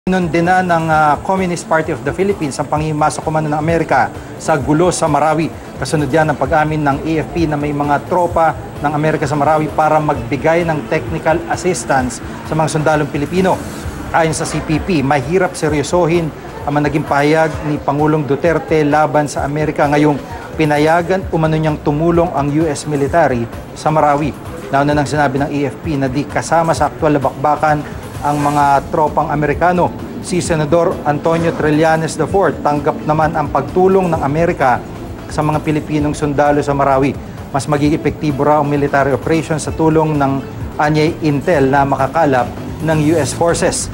Inundina ng Communist Party of the Philippines ang panghimasok komando ng Amerika sa gulo sa Marawi. Kasunod yan ang pag-amin ng AFP na may mga tropa ng Amerika sa Marawi para magbigay ng technical assistance sa mga sundalong Pilipino. Ayon sa CPP, mahirap seryosohin ang naging pahayag ni Pangulong Duterte laban sa Amerika ngayong pinayagan umano niyang tumulong ang US military sa Marawi. Nauna nang sinabi ng AFP na di kasama sa aktwal na bakbakan ang mga tropang Amerikano. Si Senador Antonio Trillanes IV tanggap naman ang pagtulong ng Amerika sa mga Pilipinong sundalo sa Marawi. Mas magiging epektibo raw ang military operation sa tulong ng anyay intel na makakalap ng US forces.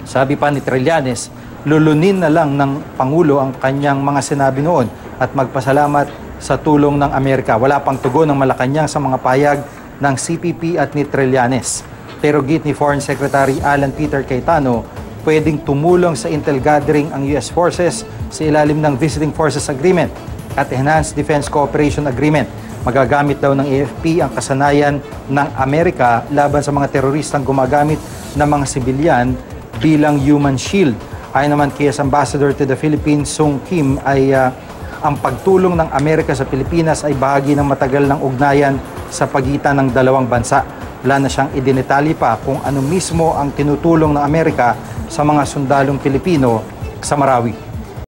Sabi pa ni Trillanes, lulunin na lang ng Pangulo ang kanyang mga sinabi noon at magpasalamat sa tulong ng Amerika. Wala pang tugon ng Malacanang sa mga payag ng CPP at ni Trillanes. Pero git ni Foreign Secretary Alan Peter Cayetano, pwedeng tumulong sa intel gathering ang US forces sa ilalim ng Visiting Forces Agreement at Enhanced Defense Cooperation Agreement. Magagamit daw ng AFP ang kasanayan ng Amerika laban sa mga teroristang gumagamit ng mga sibilyan bilang human shield. Ayon naman kay Ambassador to the Philippines, Sung Kim, ay ang pagtulong ng Amerika sa Pilipinas ay bahagi ng matagal ng ugnayan sa pagitan ng dalawang bansa. Wala na siyang idinetali pa kung ano mismo ang tinutulong ng Amerika sa mga sundalong Pilipino sa Marawi.